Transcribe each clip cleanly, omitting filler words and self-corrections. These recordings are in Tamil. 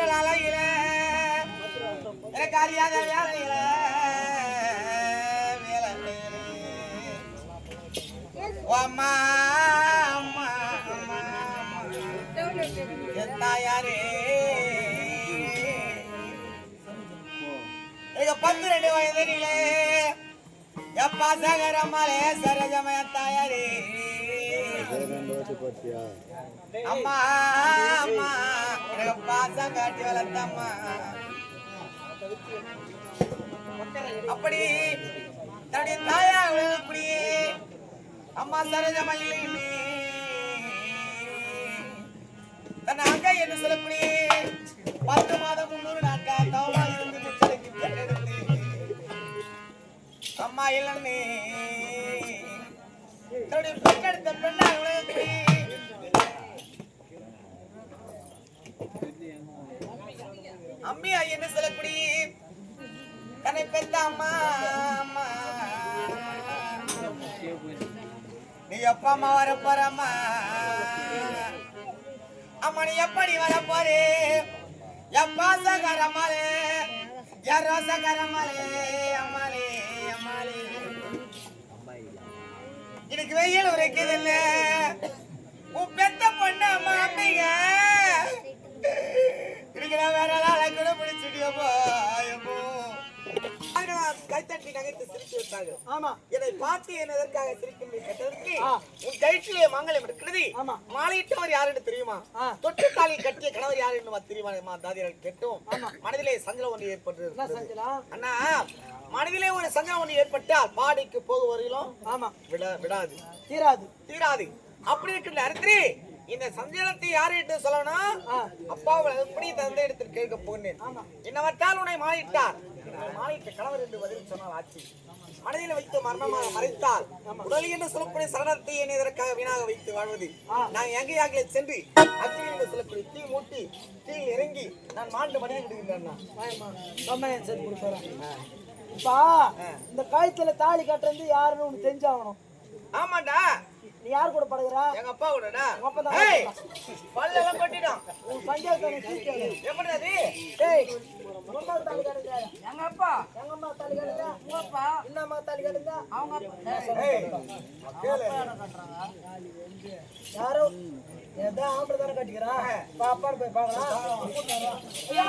ஆற்றல் அழகில எனக்கு அறியாத வேலையில அம்மா அம்மா அம்மா என் தாயாரே எனக்கு 12 வயதிலே எப்பா சகரமாலே சரஜமய தாயாரே அம்மா அம்மா எனக்கு பாசம் காட்டி வளர்த்தம்மா அப்படி தன்னுடைய தாயா அப்படி அம்மா சரஜமயிலே தன் அங்க என்ன சொல்லக்கூடிய 10 மாதம் 300 நாட்கள் தவமா இருந்து முச்சலைக்கு பெற்றெடுத்து அம்மா இல்லன்னே தன்னுடைய பெற்றெடுத்த பெண்ணா அம்மியா என்ன சொல்லக்கூடிய தன்னை பெற்ற அம்மா அம்மா நீ அப்பா அம்மா வர போறம்மா அம்மா நீ எப்படி வர போறே எப்பா சகரமாலே யாரோ சகரமாலே அம்மாலே அம்மாலே எனக்கு வெயில் உரைக்குது இல்ல உன் பெத்த பொண்ணு அம்மா அம்மிங்க வேற நாளை கூட பிடிச்சிட்டியப்போ கைத்தட்டி நகைத்து சிரித்து விட்டாங்க. ஆமா என்னை பார்த்து என்னதற்காக சிரிக்கும் கேட்டதற்கு உன் கைட்டிலே மங்களம் இருக்கிறது. ஆமா மாலையிட்டவர் யாருன்னு தெரியுமா? தொட்டு தாலி கட்டிய கணவர் யாரு என்று தெரியுமா? தாதியார் கேட்டோம். மனதிலே சஞ்சலம் ஒன்று ஏற்பட்டது. அண்ணா மனதிலே ஒரு சஞ்சலம் ஒன்று ஏற்பட்டால் பாடிக்கு போக வரையிலும் ஆமா விடாது தீராது தீராது. அப்படி இருக்கின்ற அர்த்தே இந்த சஞ்சலத்தை யாரு என்று சொல்லணும்? அப்பாவை எப்படி தந்தை இடத்தில் கேட்க போனேன். என்னவற்றால் உன்னை மாறிட்டார் மாறிட்ட கணவர் என்று பதில் சொன்னால் ஆட்சி மனதில் வைத்து மரணமாக மறைத்தால் உடல் என்று சொல்லக்கூடிய சரணத்தை என்னை இதற்காக வீணாக வைத்து வாழ்வது. நான் எங்கையாக சென்று அக்னி என்று சொல்லக்கூடிய தீ மூட்டி தீயில் இறங்கி நான் மாண்டு மனித விடுகின்றேன். இந்த காய்ச்சல தாலி கட்டுறது யாருன்னு உனக்கு தெரிஞ்சாகணும். ஆமாண்டா நீ யார் கூட படுகிறா? எங்க அப்பா கூடடா. உங்க அப்பா தான். ஏய் பல்லெல்லாம் கொட்டிடும். உன் பஞ்சாயத்து தீச்சே. எப்படி அது? டேய் உங்க தாலி கட்டுங்க. எங்க அப்பா எங்க அம்மா தாலி கட்டுங்க. உங்க அப்பா என்ன அம்மா தாலி கட்டுங்க? அவங்க அப்பா. ஏய் கேளு கட்டறாங்க. யாரோ ஏதோ ஆம்பள தான கட்டிக்கிறா. பாப்பா போய் பார்க்கலாம். ஐயா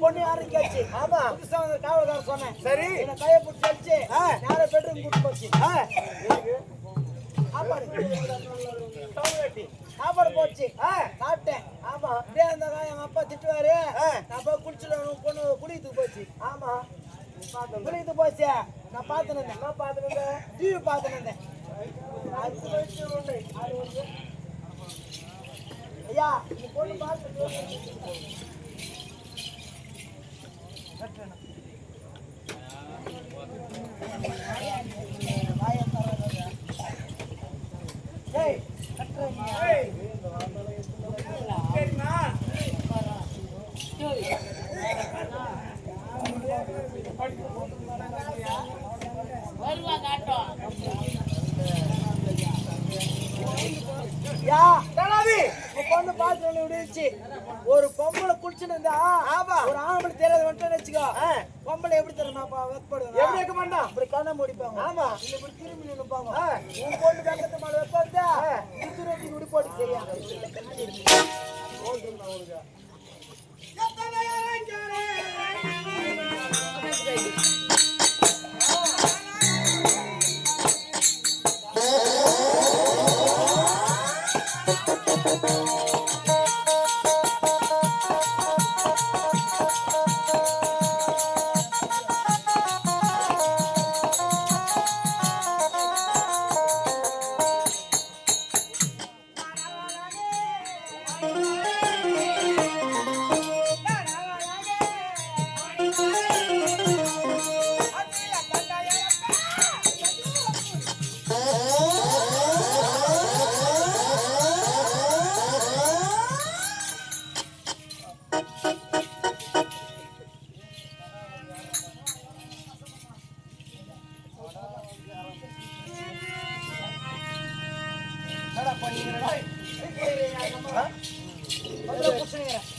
பொண்ணு யாரும் கேச்சு. ஆமா காவல்கார சொன்னேன். சரி கையை பிடிச்சி வச்சு யாரை பெட்ரூம் கூட்டு போச்சு. சாப்பாடு போச்சு. சாப்பிட்டு அப்பா திட்டுவாரு. நான் போய் குடிச்சிட்டு பொண்ணு குடிக்கிறதுக்கு போச்சு. ஆமா குடிக்கிறதுக்கு போச்சு. நான் பார்த்துன்னு என்ன பாத்துருந்த டிவி பார்த்துன்னு ஐயா இந்த பொண்ணு பார்த்து ஒரு பொம்பளை குளிச்சுன்னு இருந்தா ஒரு ஆம்பளை தெரியாத வந்துட்டு வச்சுக்கோ. பொம்பளை எப்படி தெரியுமாப்பா வெப்படுவாங்க எப்படி வைக்க மாட்டான் இப்படி கண்ணை முடிப்பாங்க. ஆமா இப்படி திரும்பி நின்னுப்பாங்க. உன் பொண்ணு வெங்கத்து மேல வைப்பா திருத்தி குடி போட்டு சரியா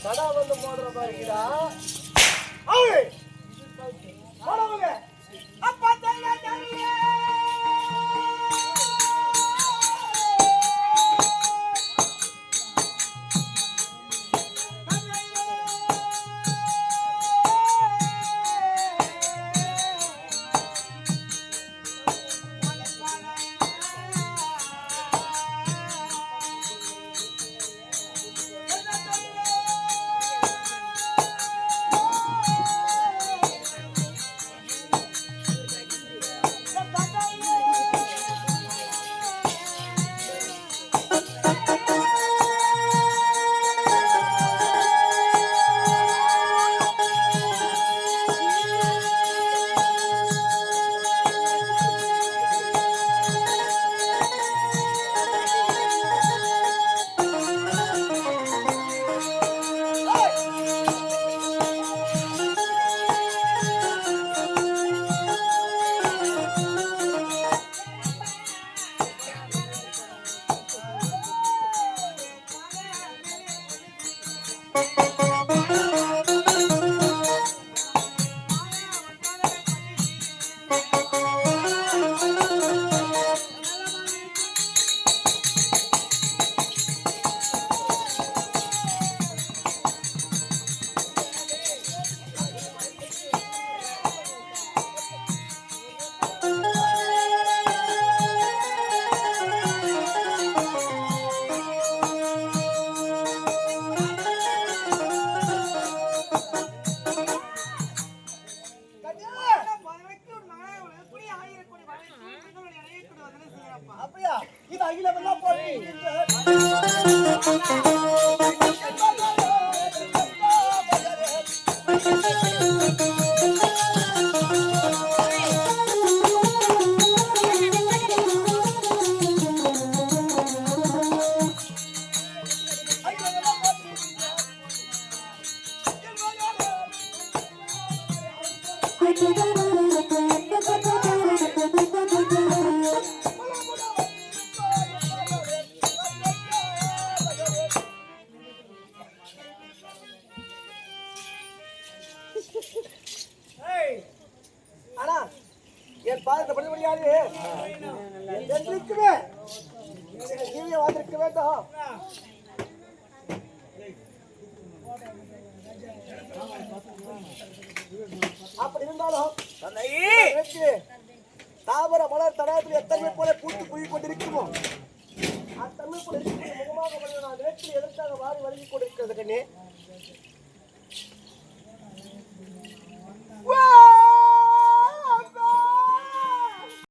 கடா வந்து போடுற பாருக்குதா அப்படியா இது அகிலமெல்லாம் போட்டு ஆனா என் பாதத்தை பண்ண முடியாது ஜீவிய வாழ்ந்திருக்க வேண்டும். அப்படி இருந்தாலும் தாமர மலர் தடாயத்தில் எத்தனை போல பூத்து குழி கொண்டிருக்குமோ அத்தனை போல முகமாக நான் வேற்றில் எதற்காக வாரி வழங்கி கொண்டிருக்கிறது கண்ணே வா